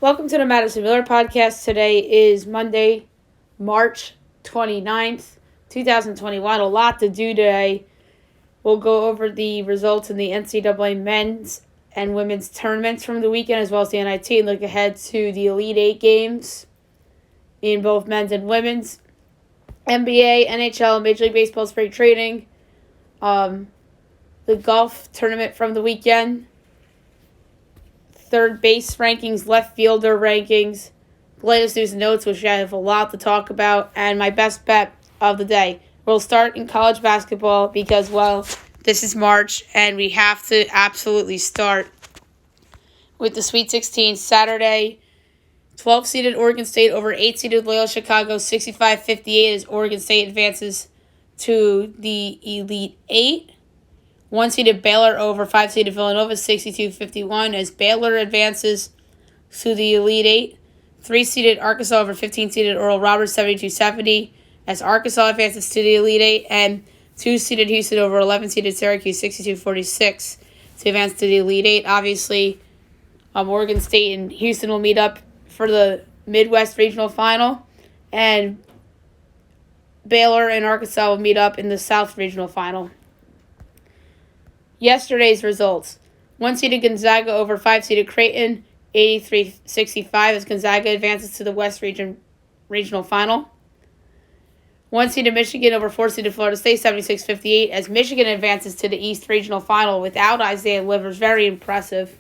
Welcome to the Madison Miller Podcast. Today is Monday, March 29th, 2021. A lot to do today. We'll go over the results in the NCAA men's and women's tournaments from the weekend, as well as the NIT, and look ahead to the Elite Eight games in both men's and women's. NBA, NHL, Major League Baseball spring training, the golf tournament from the weekend, third base rankings, left fielder rankings, latest news and notes, which I have a lot to talk about, and my best bet of the day. We'll start in college basketball because, well, this is March, and we have to absolutely start with the Sweet 16 Saturday. 12-seeded Oregon State over 8-seeded Loyola Chicago, 65-58 as Oregon State advances to the Elite Eight. 1-seeded Baylor over 5-seeded Villanova, 62-51 as Baylor advances to the Elite Eight. 3-seeded Arkansas over 15-seeded Oral Roberts, 72-70 as Arkansas advances to the Elite Eight. And 2-seeded Houston over 11-seeded Syracuse, 62-46 to advance to the Elite Eight. Obviously, Oregon State and Houston will meet up for the Midwest Regional Final, and Baylor and Arkansas will meet up in the South Regional Final. Yesterday's results. 1-seeded Gonzaga over 5-seeded Creighton, 83-65 as Gonzaga advances to the West Regional Final. 1-seeded Michigan over 4-seeded Florida State, 76-58 as Michigan advances to the East Regional Final without Isaiah Livers. Very impressive.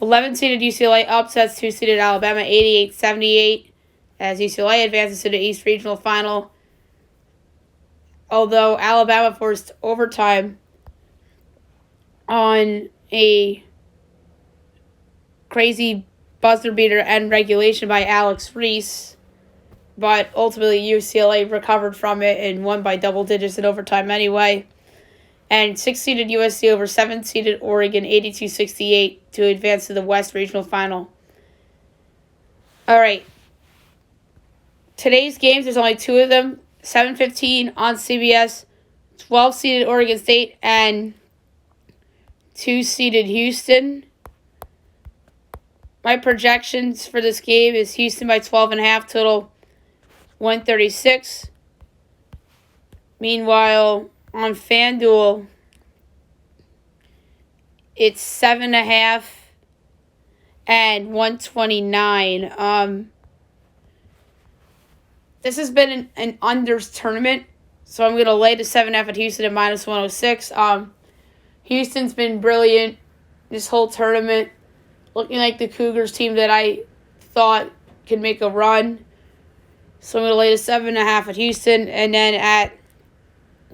11-seeded UCLA upsets 2-seeded Alabama, 88-78 as UCLA advances to the East Regional Final. Although Alabama forced overtime on a crazy buzzer beater and regulation by Alex Reese, but ultimately UCLA recovered from it and won by double digits in overtime anyway. And 6-seeded USC over 7-seeded Oregon, 82-68 to advance to the West Regional Final. All right. Today's games, there's only two of them. 7:15 on CBS, 12-seeded Oregon State and 2-seeded Houston. My projections for this game is Houston by 12.5, total 136. Meanwhile, on FanDuel, it's 7.5 and 129. This has been an unders tournament, so I'm going to lay the 7.5 at Houston at minus 106. Houston's been brilliant this whole tournament, looking like the Cougars team that I thought could make a run. So I'm going to lay the 7.5 at Houston, and then at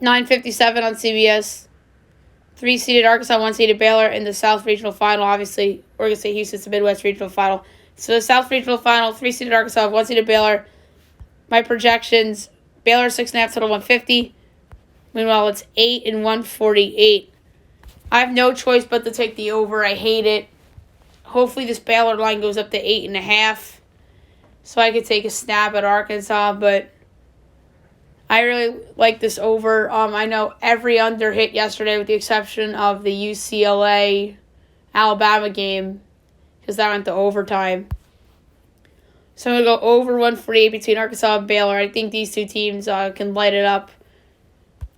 9:57 on CBS, 3-seeded Arkansas, 1-seeded Baylor in the South Regional Final. Obviously, Oregon State, Houston's the Midwest Regional Final. So the South Regional Final, 3-seeded Arkansas, 1-seeded Baylor. My projections, Baylor 6.5, total 150. Meanwhile, it's 8 and 148. I have no choice but to take the over. I hate it. Hopefully this Baylor line goes up to 8.5 so I could take a snap at Arkansas, but I really like this over. I know every under hit yesterday with the exception of the UCLA-Alabama game because that went to overtime. So I'm going to go over 148 between Arkansas and Baylor. I think these two teams can light it up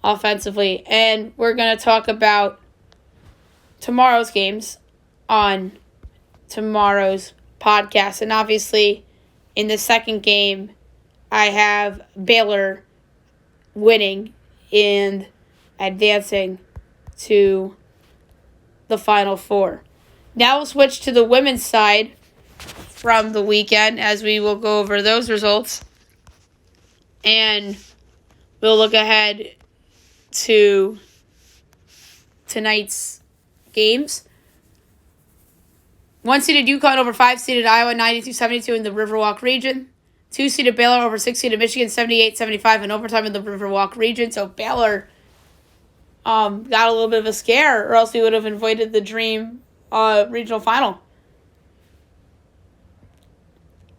offensively. And we're going to talk about tomorrow's games on tomorrow's podcast. And obviously, in the second game, I have Baylor winning and advancing to the Final Four. Now we'll switch to the women's side from the weekend as we will go over those results. And we'll look ahead to tonight's games. 1-seeded UConn over 5-seeded Iowa, 92-72 in the Riverwalk region. 2-seeded Baylor over 6-seeded Michigan, 78-75 in overtime in the Riverwalk region. So Baylor got a little bit of a scare, or else we would have avoided the dream regional final.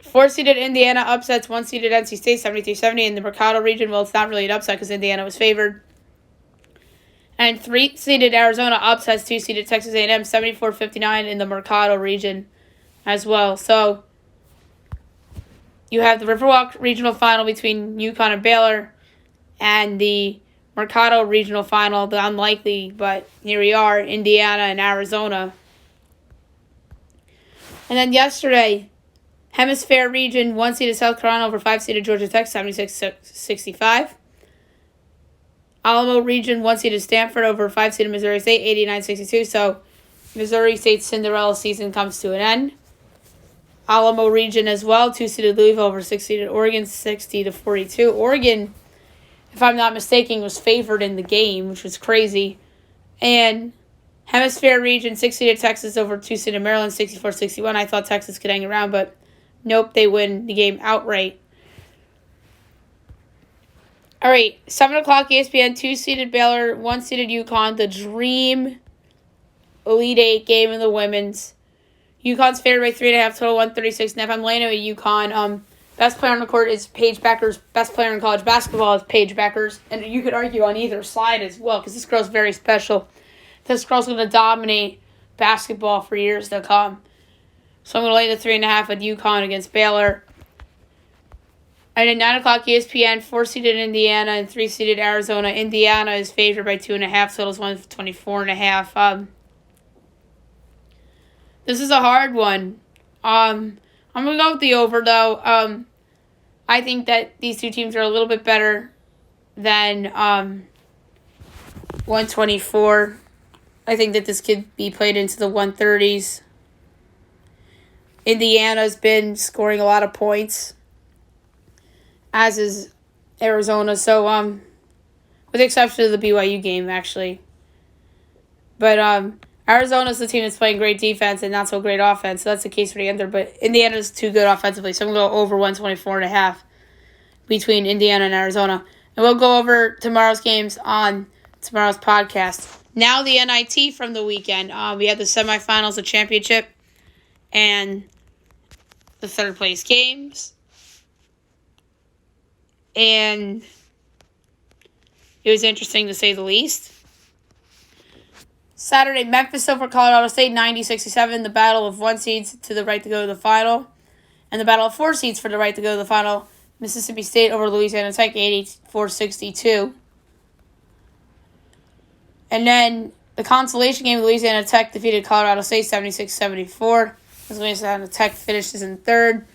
4-seeded Indiana upsets 1-seeded NC State, 73-70 in the Mercado region. Well, it's not really an upset because Indiana was favored. And 3-seeded Arizona upsets 2-seeded Texas A&M, 74-59 in the Mercado region as well. So You have the Riverwalk Regional Final between UConn and Baylor, and the Mercado Regional Final, the unlikely, but here we are, Indiana and Arizona. And then yesterday, Hemisphere Region, 1-seeded South Carolina over 5-seeded Georgia Tech, 76-65. Alamo Region, 1-seeded Stanford over 5-seeded Missouri State, 89-62. So Missouri State's Cinderella season comes to an end. Alamo Region as well, 2-seeded Louisville over 6-seeded Oregon, 60-42. Oregon, if I'm not mistaken, was favored in the game, which was crazy. And Hemisphere Region, 6-seeded Texas over 2-seeded Maryland, 64-61. I thought Texas could hang around, but nope, they win the game outright. All right, 7 o'clock ESPN, 2-seeded Baylor, 1-seeded UConn, the dream Elite Eight game in the women's. UConn's favored by 3.5, total 136.5. I'm laying it with UConn. Best player on the court is Paige Beckers. Best player in college basketball is Paige Beckers. And you could argue on either side as well, because this girl's very special. This girl's going to dominate basketball for years to come. So I'm going to lay the 3.5 with UConn against Baylor. And at 9 o'clock ESPN, 4-seeded Indiana and 3-seeded Arizona. Indiana is favored by 2.5, totals 124.5. This is a hard one. I'm going to go with the over, though. I think that these two teams are a little bit better than 124. I think that this could be played into the 130s. Indiana's been scoring a lot of points, as is Arizona. So, with the exception of the BYU game, actually. But Arizona's the team that's playing great defense and not so great offense. So that's the case for the under. But Indiana's too good offensively. So I'm going to go over 124.5 between Indiana and Arizona. And we'll go over tomorrow's games on tomorrow's podcast. Now the NIT from the weekend. We had the semifinals, the championship, and the third place games. And it was interesting to say the least. Saturday, Memphis over Colorado State, 90-67. The battle of 1 seeds to the right to go to the final. And the battle of 4 seeds for the right to go to the final. Mississippi State over Louisiana Tech, 84-62. And then the consolation game, Louisiana Tech defeated Colorado State, 76-74. Louisiana Tech finishes in third.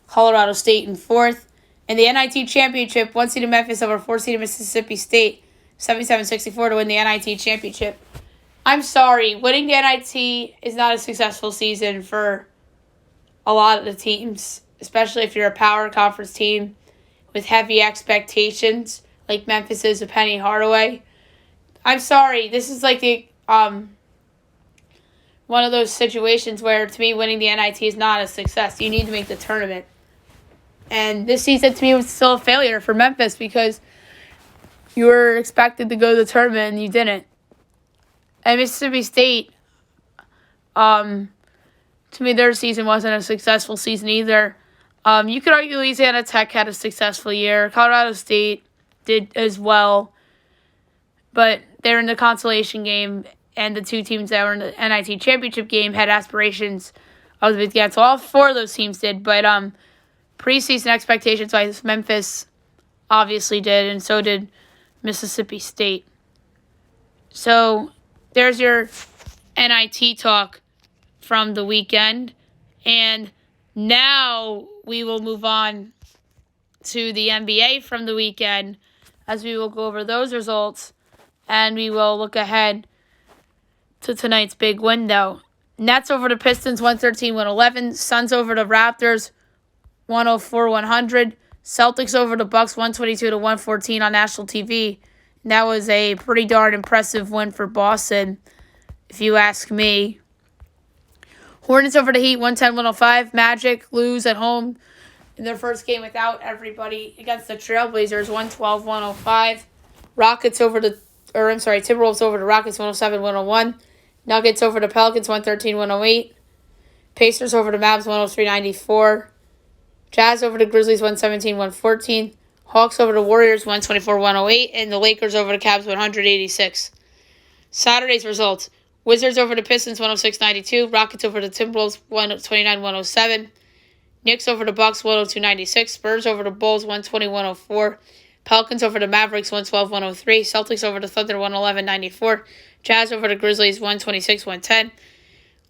Colorado State in fourth. And the NIT championship, 1-seeded Memphis over 4-seeded Mississippi State, 77-64 to win the NIT championship. I'm sorry, winning the NIT is not a successful season for a lot of the teams, especially if you're a power conference team with heavy expectations like Memphis is with Penny Hardaway. I'm sorry, this is like the one of those situations where, to me, winning the NIT is not a success. You need to make the tournament. And this season, to me, was still a failure for Memphis because you were expected to go to the tournament and you didn't. And Mississippi State, to me, their season wasn't a successful season either. You could argue Louisiana Tech had a successful year. Colorado State did as well. But they're in the consolation game, and the two teams that were in the NIT championship game had aspirations of the Big Ten. So all 4 of those teams did. But preseason expectations-wise, Memphis obviously did, and so did Mississippi State. So there's your NIT talk from the weekend. And now we will move on to the NBA from the weekend, as we will go over those results, and we will look ahead to tonight's big window. Nets over the Pistons, 113-111. Suns over the Raptors, 104-100. Celtics over the Bucks, 122-114 on national TV. And that was a pretty darn impressive win for Boston, if you ask me. Hornets over the Heat, 110-105. Magic lose at home in their first game without everybody against the Trailblazers, 112-105. Timberwolves over the Rockets, 107-101. Nuggets over the Pelicans, 113-108. Pacers over the Mavs, 103-94. Jazz over the Grizzlies, 117-114. Hawks over the Warriors, 124-108. And the Lakers over the Cavs, 186. Saturday's results. Wizards over the Pistons, 106-92. Rockets over the Timberwolves, 129-107. Knicks over the Bucks, 102-96. Spurs over the Bulls, 120-104. Pelicans over the Mavericks, 112-103. Celtics over the Thunder, 111-94. Jazz over the Grizzlies, 126-110.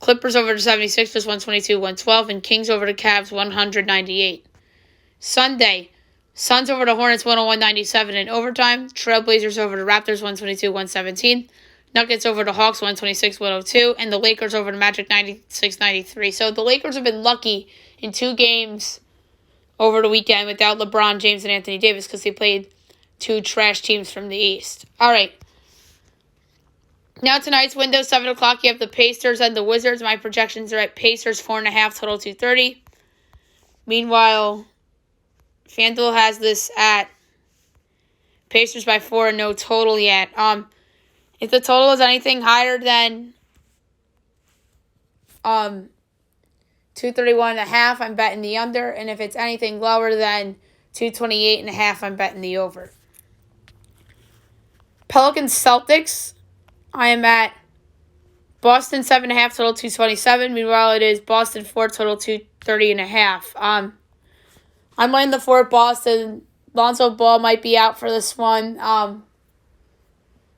Clippers over the 76ers, 122-112. And Kings over the Cavs, 198. Sunday, Suns over the Hornets, 101-97 in overtime. Trailblazers over the Raptors, 122-117. Nuggets over the Hawks, 126-102. And the Lakers over the Magic, 96-93. So the Lakers have been lucky in 2 games over the weekend without LeBron James and Anthony Davis because they played 2 trash teams from the East. All right. Now tonight's window, 7 o'clock, you have the Pacers and the Wizards. My projections are at Pacers 4.5, total 230. Meanwhile, FanDuel has this at Pacers by 4 and no total yet. If the total is anything higher than 231.5, I'm betting the under. And if it's anything lower than 228.5, I'm betting the over. Pelicans Celtics, I am at Boston 7.5, total 227. Meanwhile, it is Boston 4, total 230.5. I'm laying the 4 at Boston. Lonzo Ball might be out for this one.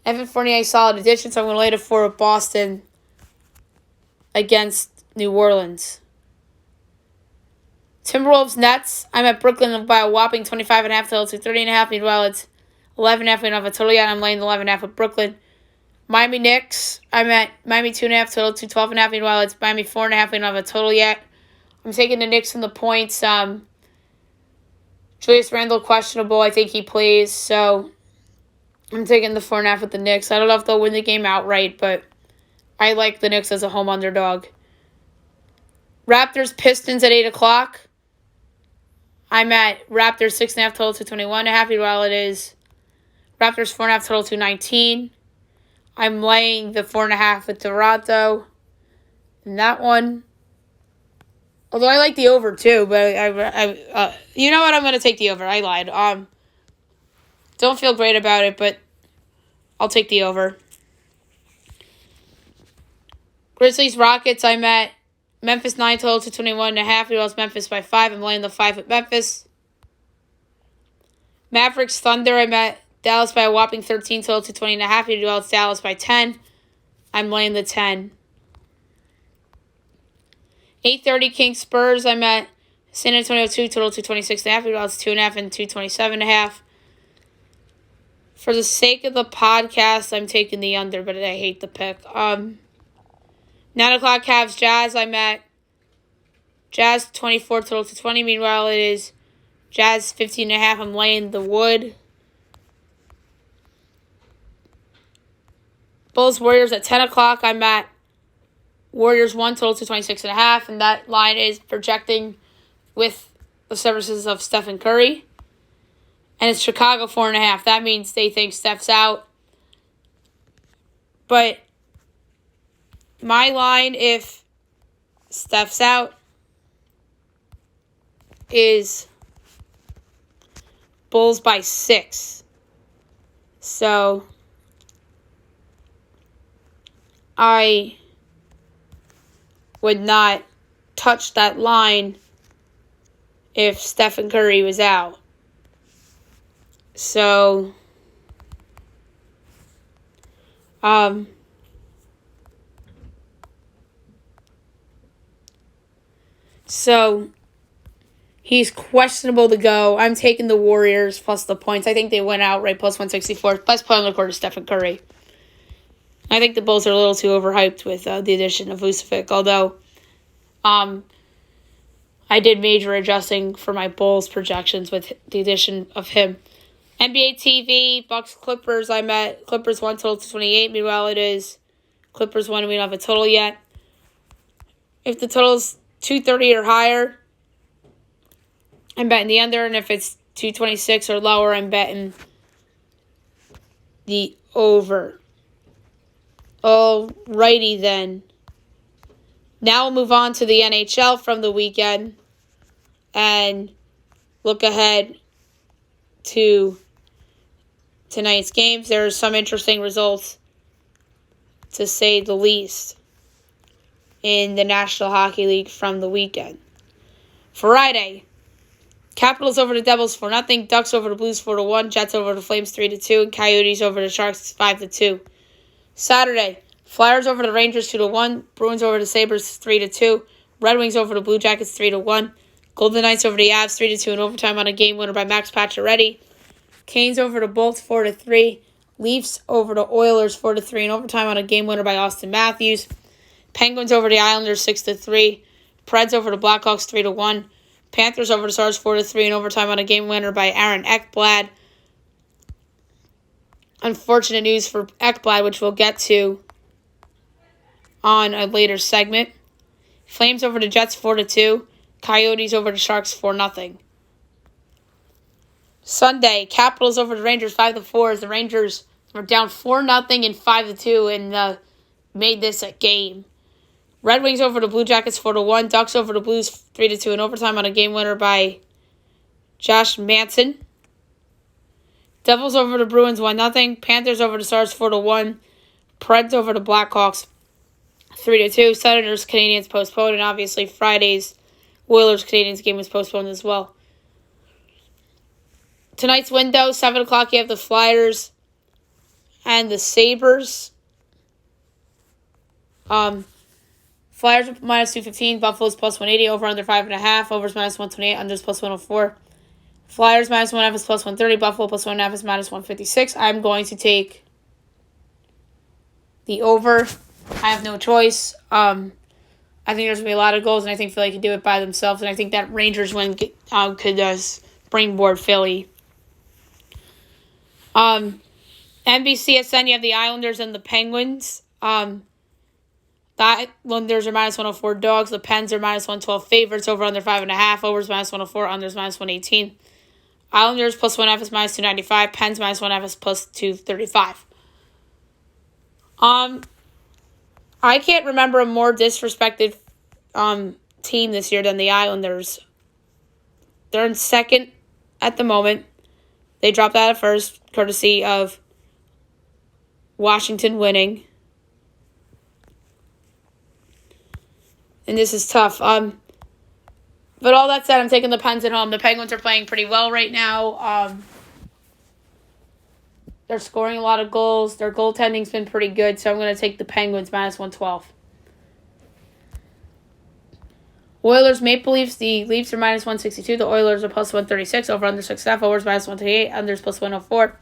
Evan Fournier, solid addition, so I'm going to lay the 4 at Boston against New Orleans. Timberwolves Nets, I'm at Brooklyn by a whopping 25.5, total 230.5. Meanwhile, it's 11.5. We don't have a total yet. I'm laying the 11.5 at Brooklyn. Miami Knicks, I'm at Miami 2.5, total 212.5. Meanwhile, it's Miami 4.5. We don't have a total yet. I'm taking the Knicks in the points. Julius Randle questionable. I think he plays, so I'm taking the 4.5 with the Knicks. I don't know if they'll win the game outright, but I like the Knicks as a home underdog. Raptors Pistons at 8 o'clock. I'm at Raptors 6.5, total 221.5. Meanwhile, it is Raptors 4.5, total 219. I'm laying the 4.5 with Toronto in that one. Although I like the over too, but you know what? I'm going to take the over. I lied. Don't feel great about it, but I'll take the over. Grizzlies Rockets, I'm at Memphis 9, total 221.5. It was Memphis by 5. I'm laying the 5 at Memphis. Mavericks Thunder, I'm at Dallas by a whopping 13, total 220.5. It's Dallas by 10. I'm laying the 10. 8:30 Kings Spurs, I'm at San Antonio 2, total 226.5. It's 2.5 and 227.5. For the sake of the podcast, I'm taking the under, but I hate the pick. 9 o'clock Cavs Jazz, I'm at Jazz 24, total 220. Meanwhile, it is Jazz 15.5. I'm laying the wood. Bulls Warriors at 10 o'clock. I'm at Warriors 1, total 226.5. And that line is projecting with the services of Stephen Curry. And it's Chicago 4.5. That means they think Steph's out. But my line, if Steph's out, is Bulls by 6. So I would not touch that line if Stephen Curry was out. So he's questionable to go. I'm taking the Warriors plus the points. I think they went outright plus 164. Best player on the court is Stephen Curry. I think the Bulls are a little too overhyped with the addition of Vucevic, although I did major adjusting for my Bulls projections with the addition of him. NBA TV, Bucks Clippers, I'm at Clippers 1, total 228. Meanwhile, it is Clippers 1, and we don't have a total yet. If the total is 230 or higher, I'm betting the under, and if it's 226 or lower, I'm betting the over. Alrighty then. Now we'll move on to the NHL from the weekend and look ahead to tonight's games. There are some interesting results, to say the least, in the National Hockey League from the weekend. Friday, Capitals over the Devils 4-0. Ducks over the Blues 4-1. Jets over the Flames 3-2. And Coyotes over the Sharks 5-2. Saturday, Flyers over the Rangers 2-1. Bruins over the Sabres 3-2. Red Wings over the Blue Jackets 3-1. Golden Knights over the Avs 3-2 in overtime on a game winner by Max Pacioretty. Canes over the Bolts 4-3. Leafs over the Oilers 4-3 in overtime on a game winner by Austin Matthews. Penguins over the Islanders 6-3. Preds over the Blackhawks 3-1. Panthers over the Stars 4-3 in overtime on a game winner by Aaron Ekblad. Unfortunate news for Ekblad, which we'll get to on a later segment. Flames over the Jets 4-2. Coyotes over the Sharks 4-0. Sunday, Capitals over the Rangers 5-4 as the Rangers were down 4-0 and 5-2 and made this a game. Red Wings over the Blue Jackets 4-1. Ducks over the Blues 3-2 in overtime on a game winner by Josh Manson. Devils over the Bruins 1-0. Panthers over the Stars 4-1. Preds over the Blackhawks 3-2. Senators Canadiens postponed, and obviously Friday's Oilers Canadiens game was postponed as well. Tonight's window, 7 o'clock, you have the Flyers and the Sabres. Flyers are minus 215. Buffalo's plus 180. Over under 5.5. Overs minus 128. Unders plus 104. Flyers minus 1.5 is plus 130. Buffalo plus 1.5 is minus 156. I'm going to take the over. I have no choice. I think there's going to be a lot of goals, and I think Philly can do it by themselves. And I think that Rangers win could springboard Philly. NBCSN, you have the Islanders and the Penguins. The Islanders are minus 104 dogs. The Pens are minus 112 favorites. Over under 5.5. Overs minus 104. Unders minus 118. Islanders plus 1.5 is minus 295. Pens minus 1.5 is plus 235. I can't remember a more disrespected team this year than the Islanders. They're in second at the moment. They dropped out at first, courtesy of Washington winning. And this is tough. But all that said, I'm taking the Pens at home. The Penguins are playing pretty well right now. They're scoring a lot of goals. Their goaltending's been pretty good, so I'm going to take the Penguins minus 112. Oilers, Maple Leafs. The Leafs are minus 162. The Oilers are plus 136. Over under 6.5. Overs minus 128. Unders plus 104.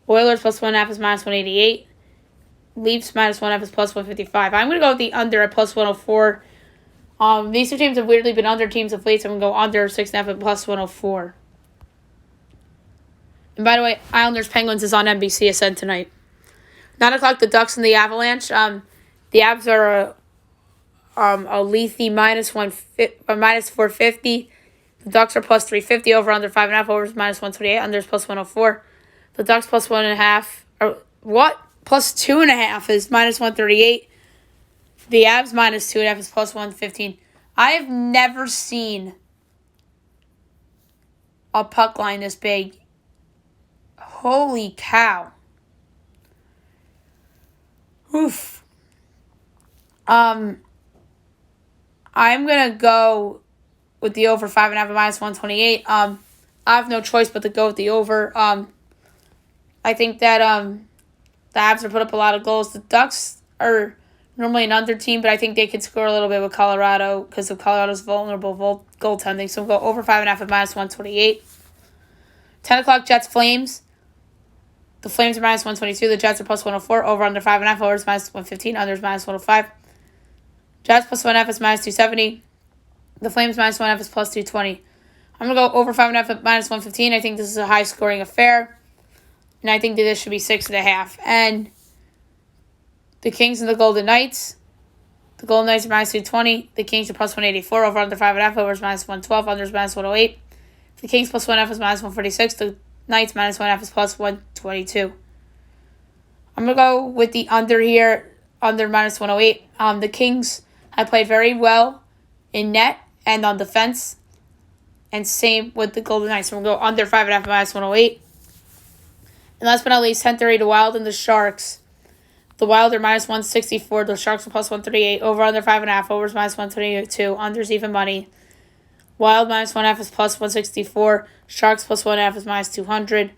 Oilers plus 1.5 is minus 188. Leafs minus 1.5 is plus 155. I'm going to go with the under at plus 104. These two teams have weirdly been under teams of late, so I'm going to go under 6.5 at plus 104. And by the way, Islanders Penguins is on NBCSN tonight. 9 o'clock, the Ducks and the Avalanche. The Avs are a Lethe minus 450. The Ducks are plus 350. Over under 5.5. Overs minus 128. Unders plus 104. The Ducks plus 1.5. Plus 2.5 is minus 138. The Avs minus 2.5 is plus 115. I have never seen a puck line this big. Holy cow. Oof. I'm going to go with the over 5.5 at minus 128. I have no choice but to go with the over. I think that the Avs will put up a lot of goals. The Ducks are normally an under team, but I think they could score a little bit with Colorado because of Colorado's vulnerable goaltending. So we'll go over 5.5 at minus 128. 10 o'clock, Jets Flames. The Flames are minus 122. The Jets are plus 104. Over under 5.5. Overs minus 115. Unders minus 105. Jets plus 1.5 is minus 270. The Flames minus 1.5 is plus 220. I'm going to go over 5.5 at minus 115. I think this is a high-scoring affair. And I think that this should be 6.5. And the Kings and the Golden Knights. The Golden Knights are minus 220. The Kings are plus 184. Over under 5.5. Overs minus 112. Unders minus 108. The Kings plus 1.5 is minus 146. The Knights minus 1.5 is plus 122. I'm going to go with the under here. Under minus 108. The Kings have played very well in net and on defense. And same with the Golden Knights. So we'll go under 5.5 minus 108. And last but not least, 10:30, the Wild and the Sharks. The Wild are minus 164. The Sharks are plus 138. Over under 5.5. Overs minus 122. Unders even money. Wild -1.5 is plus 164. Sharks plus 1.5 is minus 200.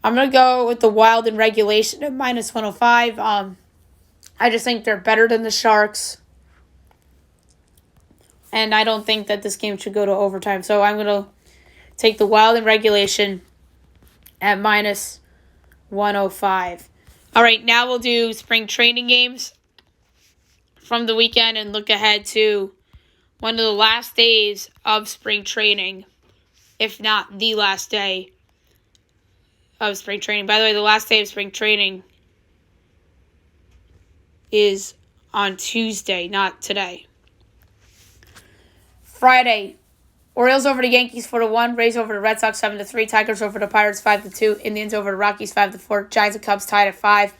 I'm going to go with the Wild in regulation at minus 105. I just think they're better than the Sharks. And I don't think that this game should go to overtime. So I'm going to take the Wild in regulation at minus 105. All right, now we'll do spring training games from the weekend and look ahead to one of the last days of spring training, if not the last day of spring training. By the way, the last day of spring training is on Tuesday, not today. Friday, Orioles over the Yankees 4-1, Rays over the Red Sox 7-3, Tigers over the Pirates 5-2, Indians over the Rockies 5-4, Giants and Cubs tied at 5,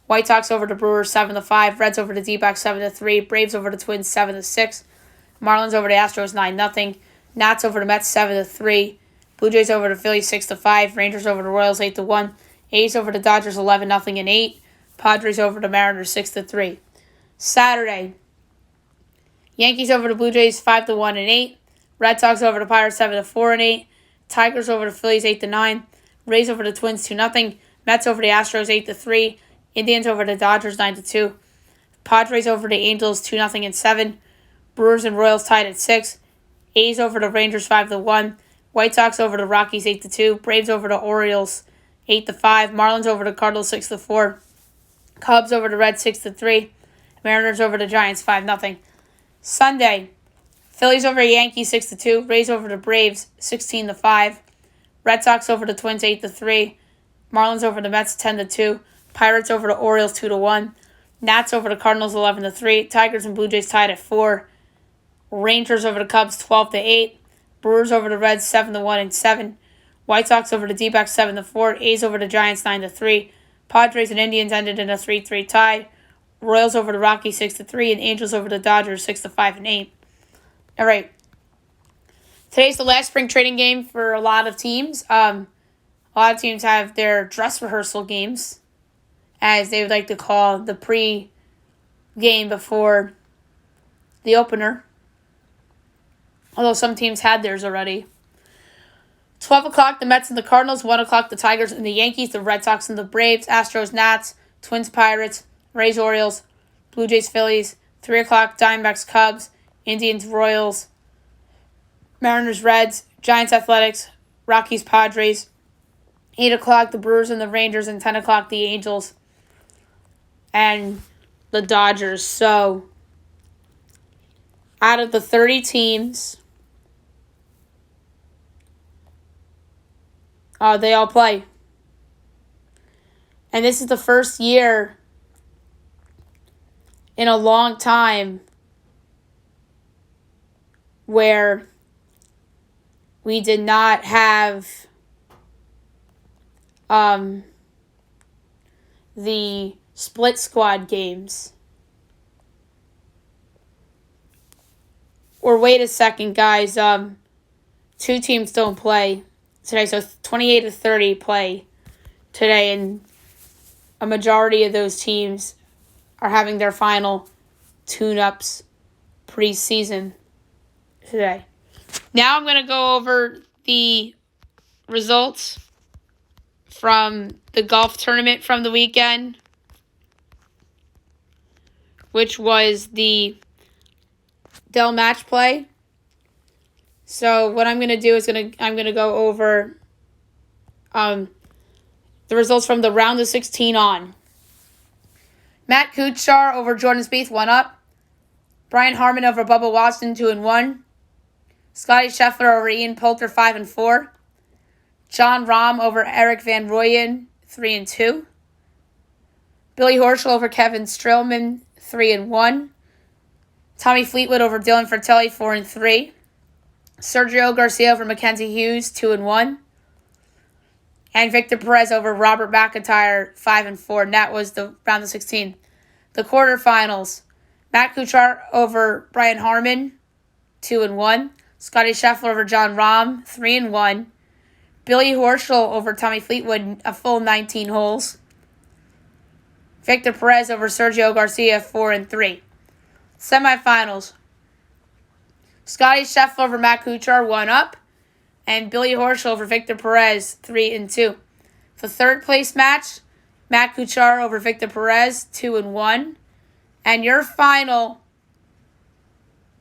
White Sox over the Brewers 7-5, Reds over the D-backs 7-3, Braves over the Twins 7-6, Marlins over the Astros 9-0, Nats over the Mets 7-3, Blue Jays over the Phillies 6-5, Rangers over the Royals 8-1, A's over the Dodgers 11-0 and 8, Padres over the Mariners 6-3. Saturday, Yankees over the Blue Jays 5-1 and 8, Red Sox over the Pirates 7-4 and 8, Tigers over the Phillies 8-9, Rays over the Twins 2-0, Mets over the Astros 8-3, Indians over the Dodgers 9-2, Padres over the Angels 2-0 and 7, Brewers and Royals tied at 6, A's over the Rangers 5-1, White Sox over the Rockies 8-2, Braves over the Orioles 8-5, Marlins over the Cardinals 6-4, Cubs over the Reds 6-3, Mariners over the Giants 5-0. Sunday, Phillies over the Yankees 6-2, Rays over the Braves 16-5, Red Sox over the Twins 8-3, Marlins over the Mets 10-2, Pirates over the Orioles 2-1, Nats over the Cardinals 11-3, Tigers and Blue Jays tied at 4, Rangers over the Cubs 12-8, Brewers over the Reds 7-1 and 7, White Sox over the D-backs 7-4, A's over the Giants 9-3, Padres and Indians ended in a 3-3 tie, Royals over the Rockies 6-3, and Angels over the Dodgers 6-5 and 8. All right. Today's the last spring training game for a lot of teams. A lot of teams have their dress rehearsal games, as they would like to call the pre-game before the opener. Although some teams had theirs already. 12 o'clock, the Mets and the Cardinals. 1 o'clock, the Tigers and the Yankees. The Red Sox and the Braves. Astros, Nats. Twins, Pirates. Rays, Orioles. Blue Jays, Phillies. 3 o'clock, Diamondbacks, Cubs. Indians, Royals. Mariners, Reds. Giants, Athletics. Rockies, Padres. 8 o'clock, the Brewers and the Rangers. And 10 o'clock, the Angels and the Dodgers. So, out of the 30 teams, they all play. And this is the first year in a long time where we did not have the split squad games. Or wait a second, guys. 2 teams don't play today, so 28 of 30 play today, and a majority of those teams are having their final tune-ups preseason today. Now I'm going to go over the results from the golf tournament from the weekend, which was the Dell Match Play. So what I'm going to do is I'm going to go over the results from the round of 16 on. Matt Kuchar over Jordan Spieth, 1 up. Brian Harman over Bubba Watson, 2-1. Scotty Scheffler over Ian Poulter, 5-4. John Rahm over Eric Van Rooyen, 3-2. Billy Horschel over Kevin Streelman, 3-1. Tommy Fleetwood over Dylan Fratelli, 4-3. Sergio Garcia over Mackenzie Hughes, 2-1. And Victor Perez over Robert McIntyre, 5-4. And that was the round of 16. The quarterfinals. Matt Kuchar over Brian Harman, 2-1. Scotty Scheffler over John Rahm, 3-1. Billy Horschel over Tommy Fleetwood, a full 19 holes. Victor Perez over Sergio Garcia, 4-3. Semifinals. Scotty Scheffler over Matt Kuchar, 1 up. And Billy Horschel over Victor Perez, 3-2. The third place match, Matt Kuchar over Victor Perez, 2-1. And your final,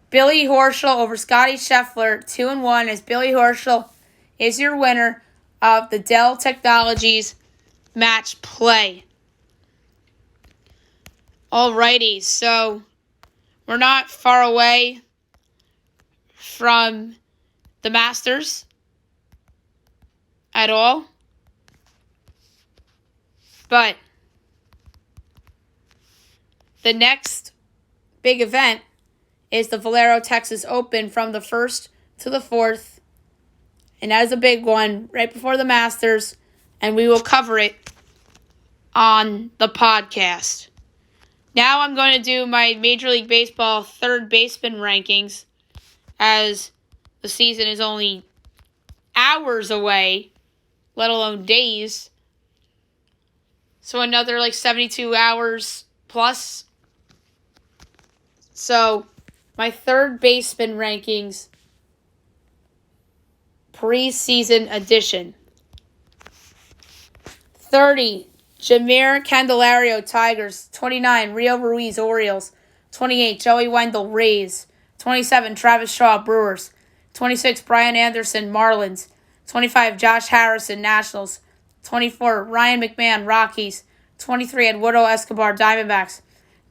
Billy Horschel over Scotty Scheffler, 2-1, as Billy Horschel is your winner of the Dell Technologies match play. Alrighty, so we're not far away from the Masters at all. But the next big event is the Valero Texas Open from the 1st to the 4th. And that is a big one right before the Masters. And we will cover it on the podcast. Now I'm going to do my Major League Baseball third baseman rankings, as the season is only hours away, let alone days. So another 72 hours plus. So my third baseman rankings, preseason edition. 30, Jeimer Candelario, Tigers. 29, Rio Ruiz, Orioles. 28, Joey Wendell, Rays. 27, Travis Shaw, Brewers. 26, Brian Anderson, Marlins. 25, Josh Harrison, Nationals. 24, Ryan McMahon, Rockies. 23, Eduardo Escobar, Diamondbacks.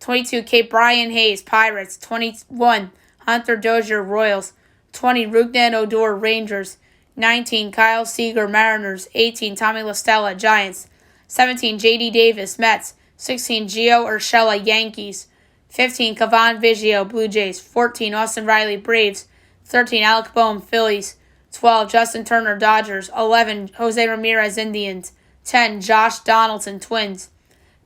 22, Kate Brian Hayes, Pirates. 21, Hunter Dozier, Royals. 20, Rougned Odor, Rangers. 19, Kyle Seager, Mariners. 18, Tommy La Stella, Giants. 17, J.D. Davis, Mets. 16, Gio Urshela, Yankees. 15, Cavan Biggio, Blue Jays. 14, Austin Riley, Braves. 13, Alec Boehm, Phillies. 12, Justin Turner, Dodgers. 11, Jose Ramirez, Indians. 10, Josh Donaldson, Twins.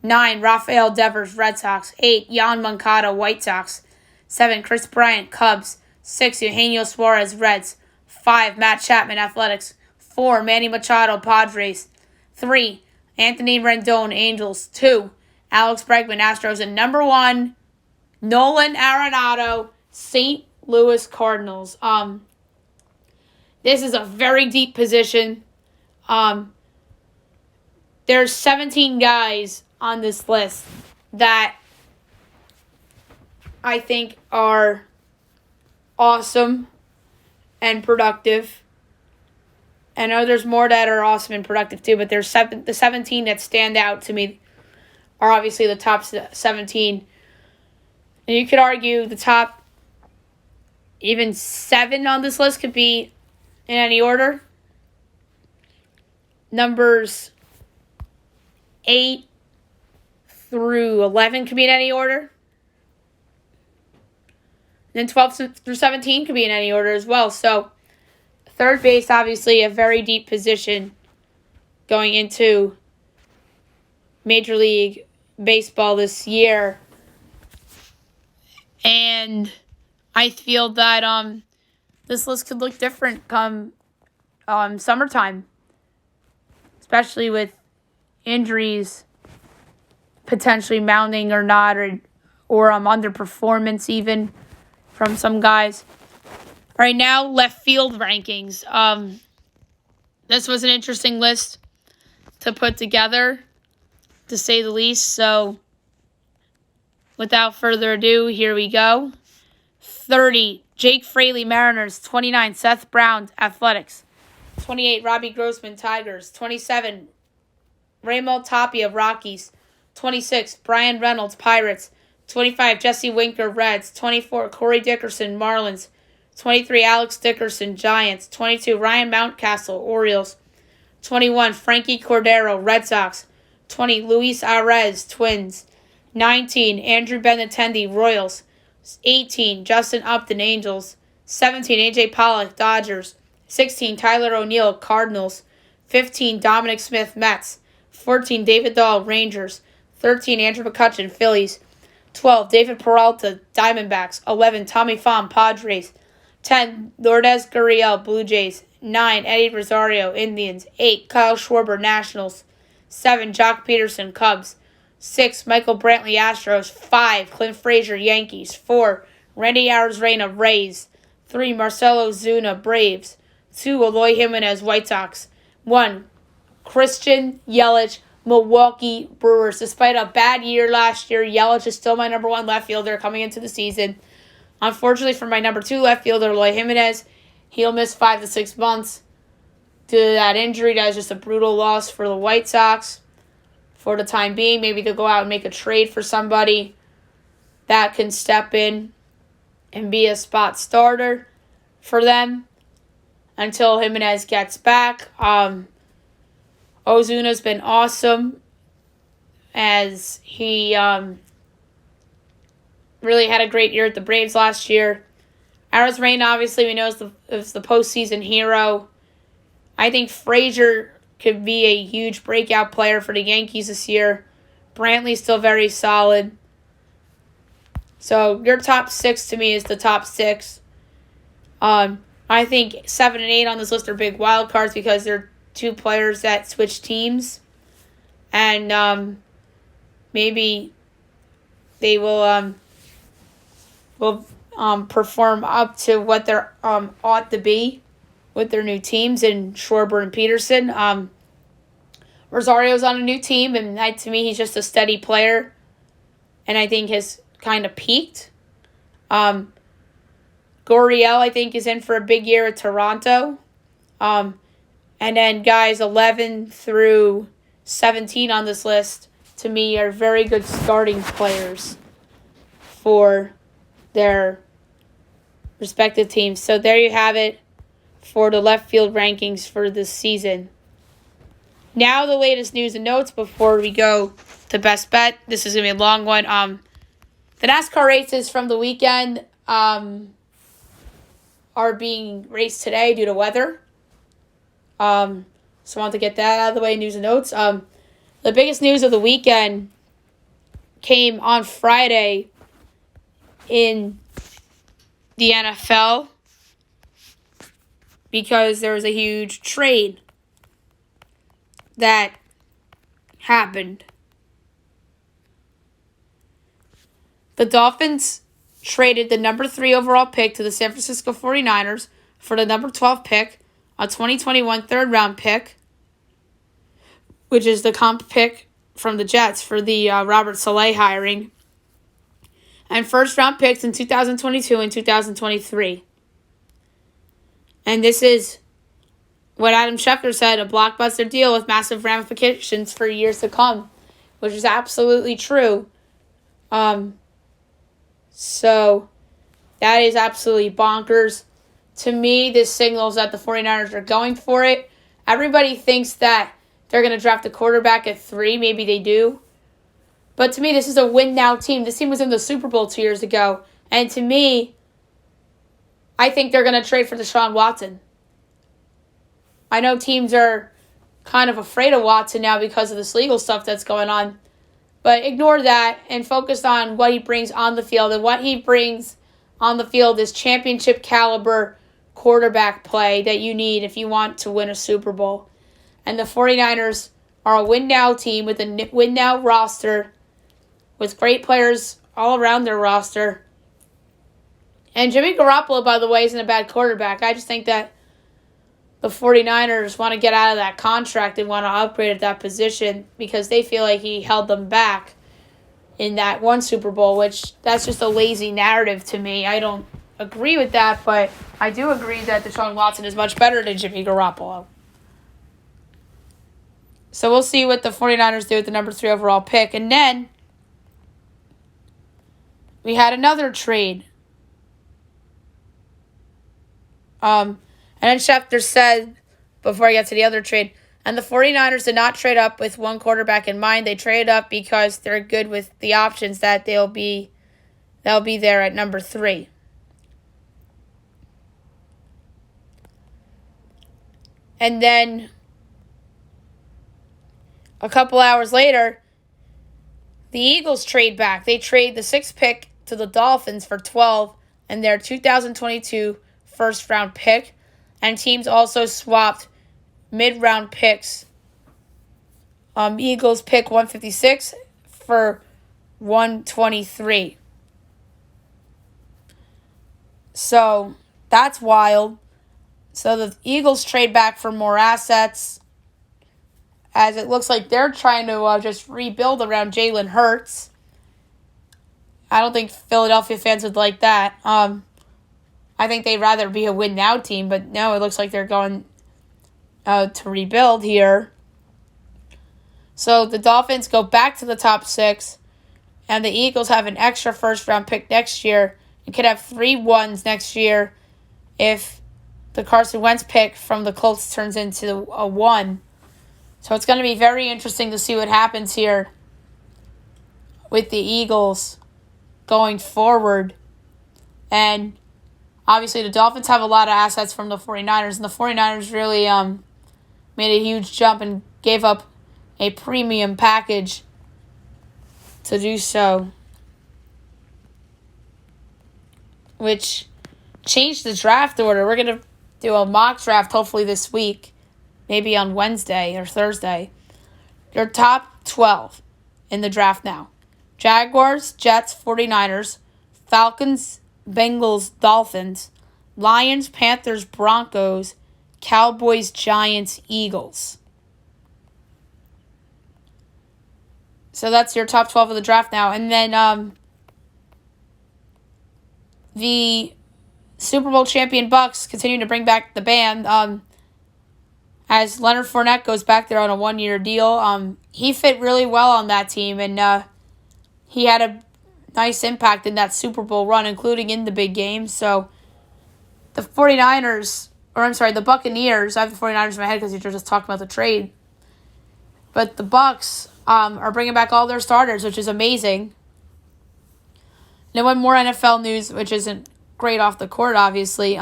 9, Rafael Devers, Red Sox. 8, Yoan Moncada, White Sox. 7, Chris Bryant, Cubs. 6, Eugenio Suarez, Reds. 5, Matt Chapman, Athletics. 4, Manny Machado, Padres. 3, Anthony Rendon, Angels. 2, Alex Bregman, Astros. And number 1, Nolan Arenado, St. Louis Cardinals. This is a very deep position. There's 17 guys on this list that I think are awesome and productive. I know there's more that are awesome and productive too, but there's the 17 that stand out to me are obviously the top 17. And you could argue the top even 7 on this list could be in any order. Numbers 8 through 11 could be in any order. And then 12 through 17 could be in any order as well. So, third base, obviously, a very deep position going into Major League Baseball this year. And I feel that this list could look different come summertime, especially with injuries potentially mounting or not, or underperformance even from some guys. All right, now left field rankings. This was an interesting list to put together, to say the least. So, without further ado, here we go. 30, Jake Fraley, Mariners. 29, Seth Brown, Athletics. 28, Robbie Grossman, Tigers. 27, Raymond Tapia, Rockies. 26, Brian Reynolds, Pirates. 25, Jesse Winker, Reds. 24, Corey Dickerson, Marlins. 23, Alex Dickerson, Giants. 22, Ryan Mountcastle, Orioles. 21, Frankie Cordero, Red Sox. 20, Luis Arez, Twins. 19, Andrew Benintendi, Royals. 18, Justin Upton, Angels. 17, A.J. Pollock, Dodgers. 16, Tyler O'Neill, Cardinals. 15, Dominic Smith, Mets. 14, David Dahl, Rangers. 13, Andrew McCutchen, Phillies. 12, David Peralta, Diamondbacks. 11, Tommy Pham, Padres. 10, Lourdes Gurriel, Blue Jays. 9, Eddie Rosario, Indians. 8, Kyle Schwarber, Nationals. 7, Jock Peterson, Cubs. 6, Michael Brantley, Astros. 5, Clint Frazier, Yankees. 4, Randy Arozarena, Rays. 3, Marcelo Zuna, Braves. 2, Eloy Jimenez, White Sox. 1, Christian Yelich, Milwaukee Brewers. Despite a bad year last year, Yelich is still my number 1 left fielder coming into the season. Unfortunately for my number 2 left fielder, Eloy Jimenez, he'll miss 5 to 6 months due to that injury. That was just a brutal loss for the White Sox for the time being. Maybe they'll go out and make a trade for somebody that can step in and be a spot starter for them until Jimenez gets back. Ozuna's been awesome as he really had a great year at the Braves last year. Arozarena, obviously, we know is the postseason hero. I think Frazier could be a huge breakout player for the Yankees this year. Brantley's still very solid. So your top 6 to me is the top 6. I think 7 and 8 on this list are big wild cards because they're 2 players that switch teams. And maybe they will perform up to what they're ought to be with their new teams in Schwarber and Peterson. Rosario's on a new team, and to me, he's just a steady player. And I think has kind of peaked. Gurriel, I think, is in for a big year at Toronto. And then guys 11 through 17 on this list, to me, are very good starting players for their respective teams. So there you have it for the left field rankings for this season. Now the latest news and notes before we go to best bet. This is going to be a long one. The NASCAR races from the weekend are being raced today due to weather. So I want to get that out of the way, news and notes. The biggest news of the weekend came on Friday in the NFL because there was a huge trade that happened. The Dolphins traded the number 3 overall pick to the San Francisco 49ers for the number 12 pick, a 2021 third-round pick, which is the comp pick from the Jets for the Robert Saleh hiring, and first-round picks in 2022 and 2023. And this is what Adam Schefter said, a blockbuster deal with massive ramifications for years to come, which is absolutely true. So that is absolutely bonkers. To me, this signals that the 49ers are going for it. Everybody thinks that they're going to draft a quarterback at 3. Maybe they do. But to me, this is a win-now team. This team was in the Super Bowl 2 years ago. And to me, I think they're going to trade for Deshaun Watson. I know teams are kind of afraid of Watson now because of this legal stuff that's going on. But ignore that and focus on what he brings on the field. And what he brings on the field is championship caliber quarterback play that you need if you want to win a Super Bowl. And the 49ers are a win-now team with a win-now roster with great players all around their roster. And Jimmy Garoppolo, by the way, isn't a bad quarterback. I just think that the 49ers want to get out of that contract and want to upgrade at that position because they feel like he held them back in that one Super Bowl, which that's just a lazy narrative to me. I don't agree with that, but I do agree that Deshaun Watson is much better than Jimmy Garoppolo. So we'll see what the 49ers do with the number 3 overall pick. And then we had another trade. And then Schefter said, before I get to the other trade, and the 49ers did not trade up with one quarterback in mind. They traded up because they're good with the options that they'll be there at number 3. And then a couple hours later, the Eagles trade back. They trade the 6th pick to the Dolphins for 12 and their 2022 first-round pick. And teams also swapped mid-round picks. Eagles pick 156 for 123. So That's wild. So the Eagles trade back for more assets, as it looks like they're trying to just rebuild around Jalen Hurts. I don't think Philadelphia fans would like that. I think they'd rather be a win-now team, but no, it looks like they're going to rebuild here. So the Dolphins go back to the top 6, and the Eagles have an extra first-round pick next year and could have 3 ones next year if the Carson Wentz pick from the Colts turns into a 1. So it's going to be very interesting to see what happens here with the Eagles going forward. And obviously the Dolphins have a lot of assets from the 49ers, and the 49ers really made a huge jump and gave up a premium package to do so, which changed the draft order. We're going to do a mock draft hopefully this week, maybe on Wednesday or Thursday. Your top 12 in the draft now: Jaguars, Jets, 49ers, Falcons, Bengals, Dolphins, Lions, Panthers, Broncos, Cowboys, Giants, Eagles. So that's your top 12 of the draft now. And then the Super Bowl champion Bucks continue to bring back the band. As Leonard Fournette goes back there on a 1-year deal. He fit really well on that team, and he had a nice impact in that Super Bowl run, including in the big game. So the Buccaneers, I have the 49ers in my head because you just talked about the trade. But the Bucks are bringing back all their starters, which is amazing. And then one more NFL news, which isn't great off the court, obviously.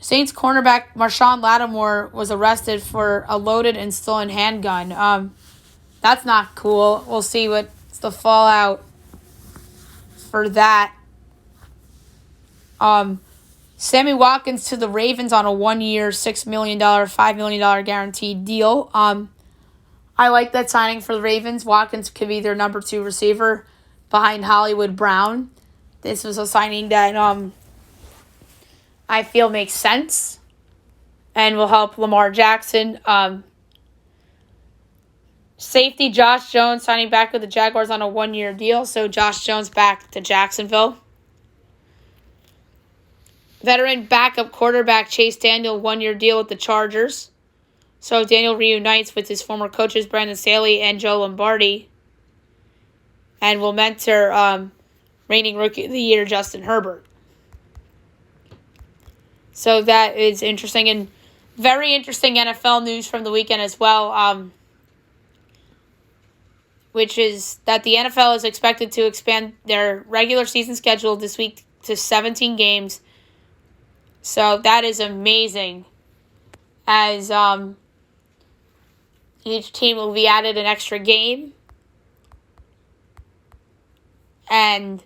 Saints cornerback Marshawn Lattimore was arrested for a loaded and stolen handgun. That's not cool. We'll see what's the fallout for that. Sammy Watkins to the Ravens on a 1-year, $6 million, $5 million guaranteed deal. I like that signing for the Ravens. Watkins could be their number 2 receiver behind Hollywood Brown. This was a signing that I feel makes sense and will help Lamar Jackson. Safety Josh Jones signing back with the Jaguars on a 1-year deal. So Josh Jones back to Jacksonville. Veteran backup quarterback Chase Daniel, 1-year deal with the Chargers. So Daniel reunites with his former coaches Brandon Staley and Joe Lombardi, and will mentor reigning Rookie of the Year Justin Herbert. So that is interesting, and very interesting NFL news from the weekend as well, which is that the NFL is expected to expand their regular season schedule this week to 17 games. So that is amazing, as each team will be added an extra game, and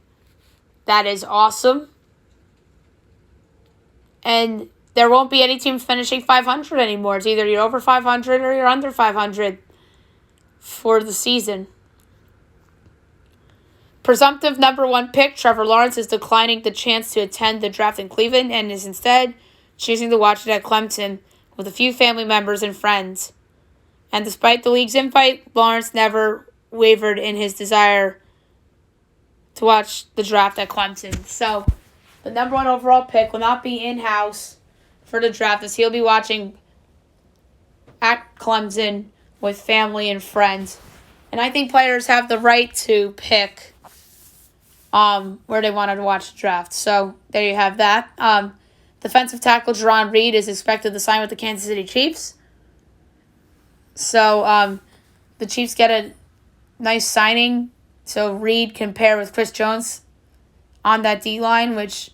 that is awesome. And there won't be any team finishing 500 anymore. It's either you're over 500 or you're under 500 for the season. Presumptive number 1 pick Trevor Lawrence is declining the chance to attend the draft in Cleveland and is instead choosing to watch it at Clemson with a few family members and friends. And despite the league's invite, Lawrence never wavered in his desire to watch the draft at Clemson. So the number 1 overall pick will not be in-house for the draft, as he'll be watching at Clemson with family and friends. And I think players have the right to pick where they wanted to watch the draft. So there you have that. Defensive tackle Jerome Reed is expected to sign with the Kansas City Chiefs. So the Chiefs get a nice signing, so Reed can pair with Chris Jones on that D-line, which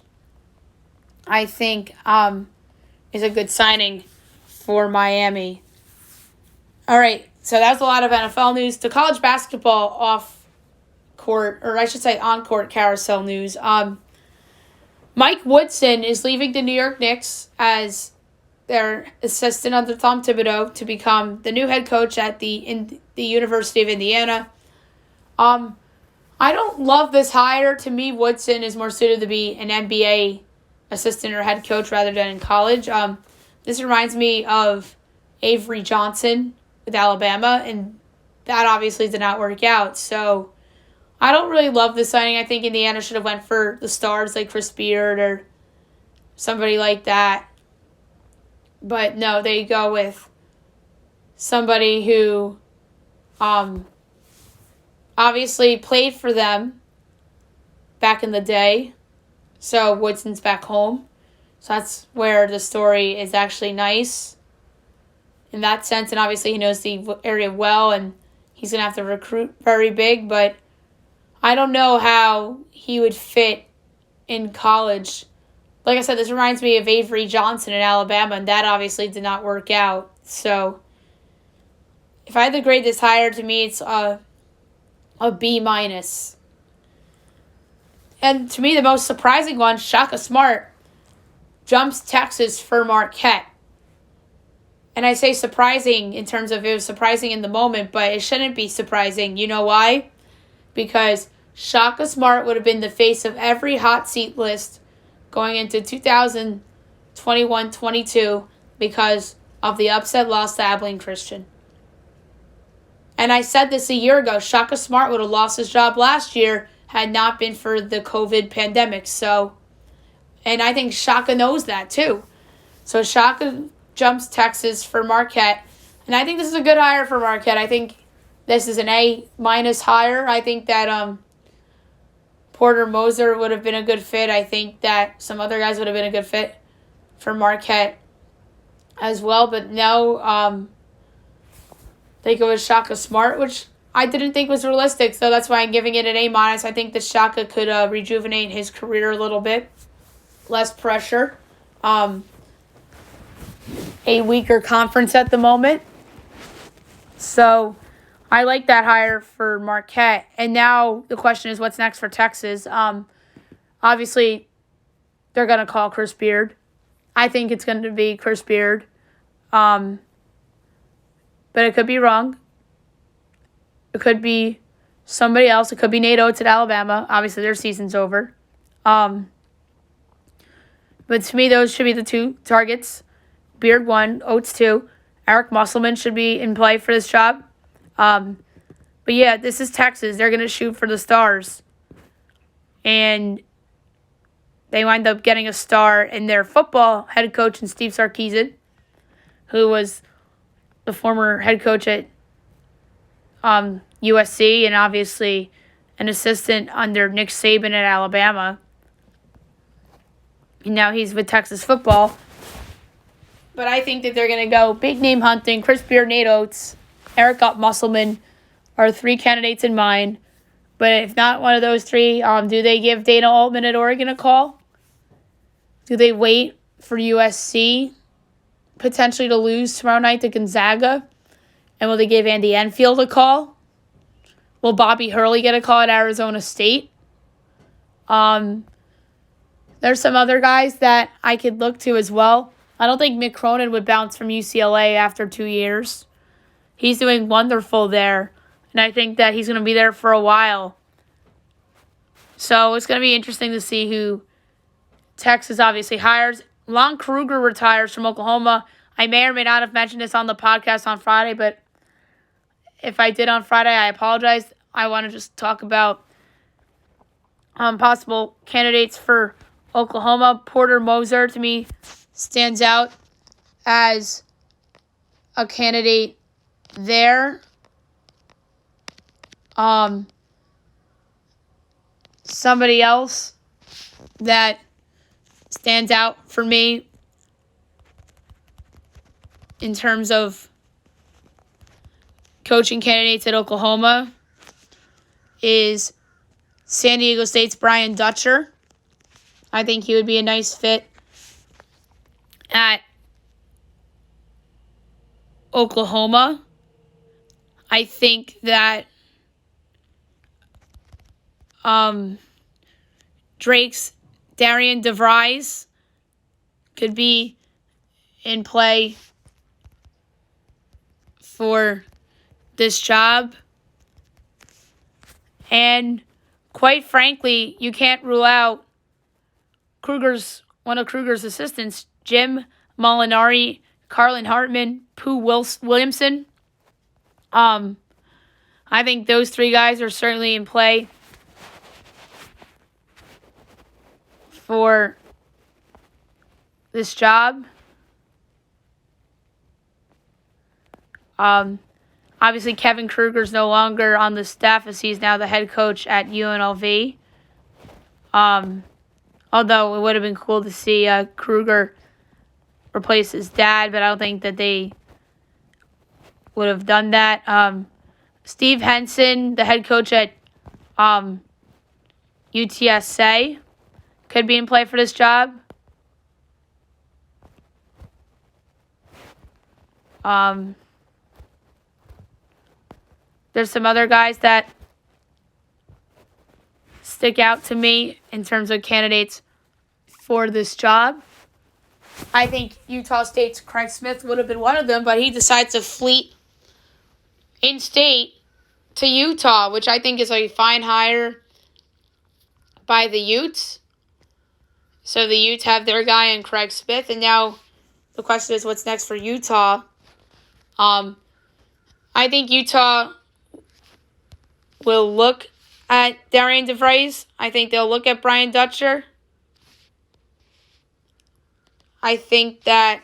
I think is a good signing for Miami. All right, so that was a lot of NFL news. To college basketball off-court, or I should say on-court carousel news. Mike Woodson is leaving the New York Knicks as their assistant under Tom Thibodeau to become the new head coach at the University of Indiana. I don't love this hire. To me, Woodson is more suited to be an NBA assistant or head coach rather than in college. This reminds me of Avery Johnson with Alabama, and that obviously did not work out. So I don't really love the signing. I think Indiana should have went for the stars like Chris Beard or somebody like that. But no, they go with somebody who obviously played for them back in the day. So Woodson's back home. So that's where the story is actually nice in that sense. And obviously he knows the area well, and he's going to have to recruit very big. But I don't know how he would fit in college. Like I said, this reminds me of Avery Johnson in Alabama, and that obviously did not work out. So if I had to grade this higher, to me it's a B-. And to me, the most surprising one, Shaka Smart jumps Texas for Marquette. And I say surprising in terms of it was surprising in the moment, but it shouldn't be surprising. You know why? Because Shaka Smart would have been the face of every hot seat list going into 2021-22 because of the upset loss to Abilene Christian. And I said this a year ago, Shaka Smart would have lost his job last year had not been for the COVID pandemic. So, and I think Shaka knows that too. So Shaka jumps Texas for Marquette. And I think this is a good hire for Marquette. I think this is an A- hire. I think that Porter Moser would have been a good fit. I think that some other guys would have been a good fit for Marquette as well. But no, they go with Shaka Smart, which I didn't think was realistic. So that's why I'm giving it an A-. I think that Shaka could rejuvenate his career a little bit. Less pressure. A weaker conference at the moment. So I like that hire for Marquette. And now the question is, what's next for Texas? Obviously, they're going to call Chris Beard. I think it's going to be Chris Beard. But it could be wrong. It could be somebody else. It could be Nate Oates at Alabama. Obviously, their season's over. But to me, those should be the two targets. Beard 1, Oates 2. Eric Musselman should be in play for this job. But yeah, this is Texas. They're going to shoot for the stars. And they wind up getting a star in their football head coach in Steve Sarkisian, who was the former head coach at USC and obviously an assistant under Nick Saban at Alabama. And now he's with Texas football. But I think that they're going to go big name hunting. Chris Beard, Nate Oates, Eric Musselman are three candidates in mind. But if not one of those three, do they give Dana Altman at Oregon a call? Do they wait for USC potentially to lose tomorrow night to Gonzaga? And will they give Andy Enfield a call? Will Bobby Hurley get a call at Arizona State? There's some other guys that I could look to as well. I don't think Mick Cronin would bounce from UCLA after 2 years. He's doing wonderful there, and I think that he's going to be there for a while. So it's going to be interesting to see who Texas obviously hires. Lon Kruger retires from Oklahoma. I may or may not have mentioned this on the podcast on Friday, but if I did on Friday, I apologize. I want to just talk about possible candidates for Oklahoma. Porter Moser, to me, stands out as a candidate there. Somebody else that stands out for me in terms of coaching candidates at Oklahoma is San Diego State's Brian Dutcher. I think he would be a nice fit at Oklahoma. I think that Drake's Darian DeVries could be in play for this job. And quite frankly, you can't rule out Kruger's one of Kruger's assistants, Jim Molinari, Carlin Hartman, Pooh Williamson. I think those three guys are certainly in play for this job. Obviously, Kevin Kruger's no longer on the staff as he's now the head coach at UNLV. Although it would have been cool to see Kruger replace his dad, but I don't think that they would have done that. Steve Henson, the head coach at UTSA, could be in play for this job. There's some other guys that stick out to me in terms of candidates for this job. I think Utah State's Craig Smith would have been one of them, but he decides to flee in-state to Utah, which I think is a fine hire by the Utes. So the Utes have their guy in Craig Smith, and now the question is what's next for Utah. I think Utah will look at Darian DeVries. I think they'll look at Brian Dutcher. I think that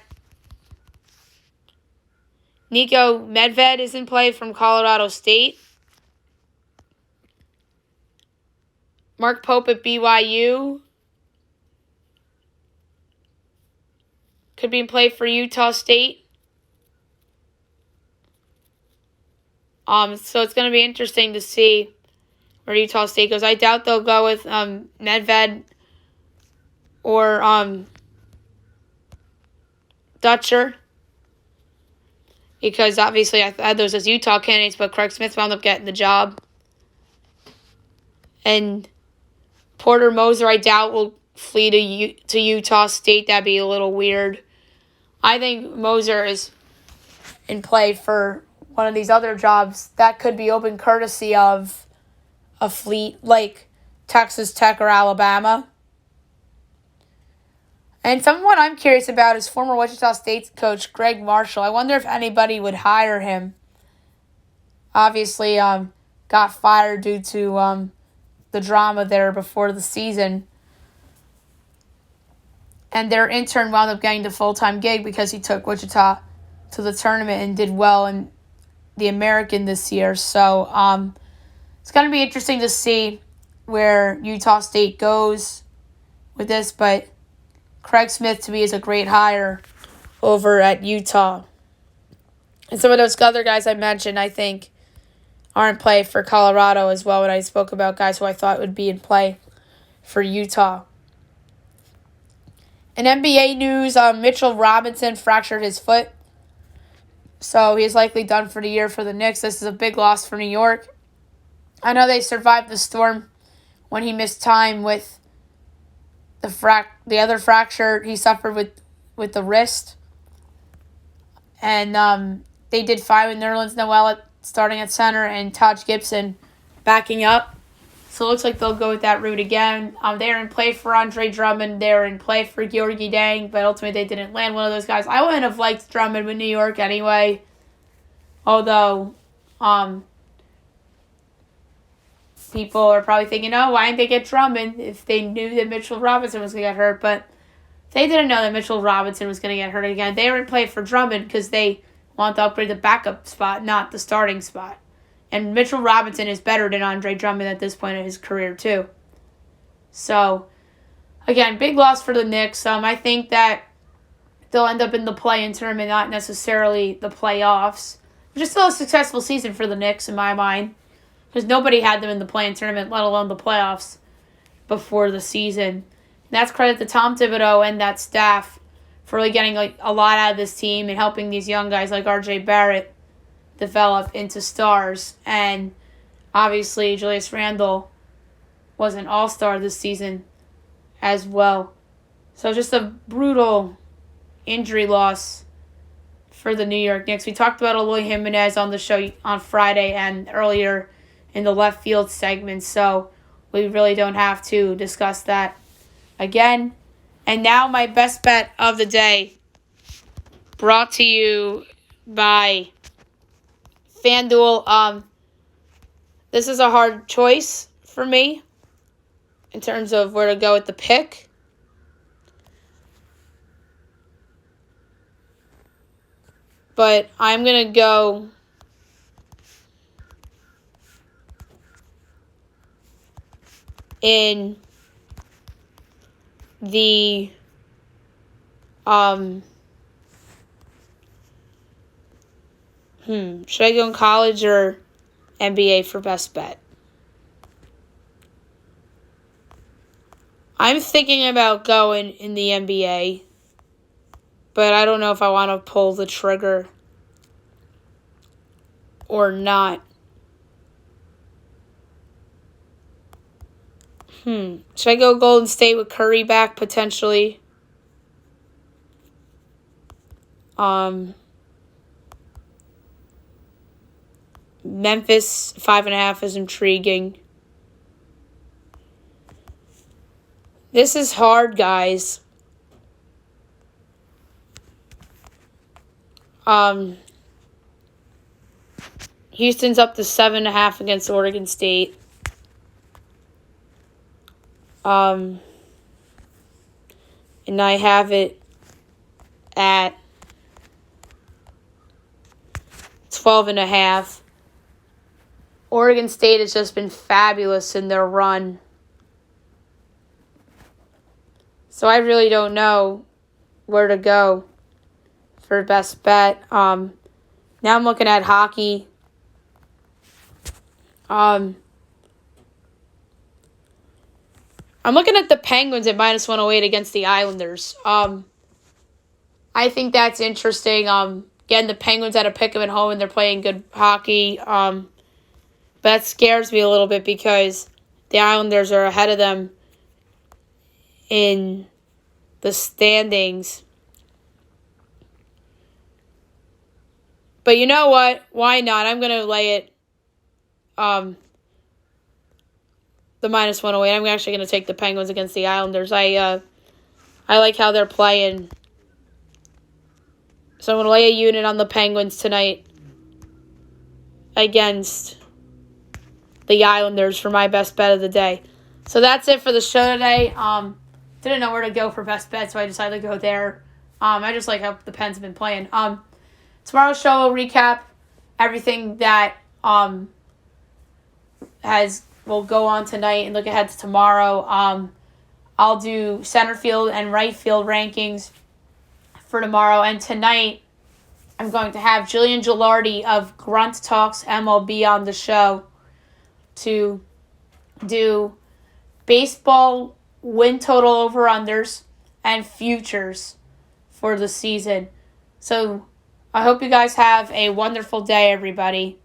Nico Medved is in play from Colorado State. Mark Pope at BYU could be in play for Utah State. So it's going to be interesting to see where Utah State goes. I doubt they'll go with Medved or Dutcher, because obviously I had those as Utah candidates, but Craig Smith wound up getting the job. And Porter Moser, I doubt, will flee to Utah State. That'd be a little weird. I think Moser is in play for one of these other jobs that could be open courtesy of a fleet like Texas Tech or Alabama. And someone I'm curious about is former Wichita State coach Greg Marshall. I wonder if anybody would hire him. Obviously, got fired due to the drama there before the season. And their intern wound up getting the full-time gig because he took Wichita to the tournament and did well in the American this year. So it's going to be interesting to see where Utah State goes with this. But Craig Smith, to me, is a great hire over at Utah. And some of those other guys I mentioned, I think, are in play for Colorado as well when I spoke about guys who I thought would be in play for Utah. In NBA news, Mitchell Robinson fractured his foot, so he's likely done for the year for the Knicks. This is a big loss for New York. I know they survived the storm when he missed time with the other fracture he suffered with the wrist. And they did fine with Nerlens Noel starting at center and Taj Gibson backing up. So it looks like they'll go with that route again. They're in play for Andre Drummond. They're in play for Georgie Dang, but ultimately they didn't land one of those guys. I wouldn't have liked Drummond with New York anyway. Although, people are probably thinking, oh, why didn't they get Drummond if they knew that Mitchell Robinson was going to get hurt? But they didn't know that Mitchell Robinson was going to get hurt again. They were in play for Drummond because they want to upgrade the backup spot, not the starting spot. And Mitchell Robinson is better than Andre Drummond at this point in his career, too. So, again, big loss for the Knicks. I think that they'll end up in the play-in tournament, not necessarily the playoffs. Which is still a successful season for the Knicks, in my mind. Because nobody had them in the play-in tournament, let alone the playoffs, before the season. And that's credit to Tom Thibodeau and that staff for really getting a lot out of this team and helping these young guys like R.J. Barrett develop into stars. And obviously Julius Randle was an all-star this season as well. So just a brutal injury loss for the New York Knicks. We talked about Eloy Jimenez on the show on Friday and earlier in the left field segment, so we really don't have to discuss that again. And now my best bet of the day, brought to you by FanDuel. This is a hard choice for me in terms of where to go with the pick. But I'm going to go in the should I go in college or NBA for best bet? I'm thinking about going in the NBA, but I don't know if I want to pull the trigger or not. Should I go Golden State with Curry back potentially? Memphis 5.5 is intriguing. This is hard, guys. Houston's up to 7.5 against Oregon State. And I have it at 12.5. Oregon State has just been fabulous in their run. So I really don't know where to go for best bet. Now I'm looking at hockey. I'm looking at the Penguins at -108 against the Islanders. I think that's interesting. Again, the Penguins had to pick them at home and they're playing good hockey. But that scares me a little bit because the Islanders are ahead of them in the standings. But you know what? Why not? I'm going to lay it the -108. I'm actually going to take the Penguins against the Islanders. I like how they're playing. So I'm going to lay a unit on the Penguins tonight against the Islanders for my best bet of the day. So that's it for the show today. Didn't know where to go for best bet, so I decided to go there. I just like how the Pens have been playing. Tomorrow's show will recap everything that will go on tonight and look ahead to tomorrow. I'll do center field and right field rankings for tomorrow. And tonight, I'm going to have Jillian Gilardi of Grunt Talks MLB on the show to do baseball win total over-unders and futures for the season. So I hope you guys have a wonderful day, everybody.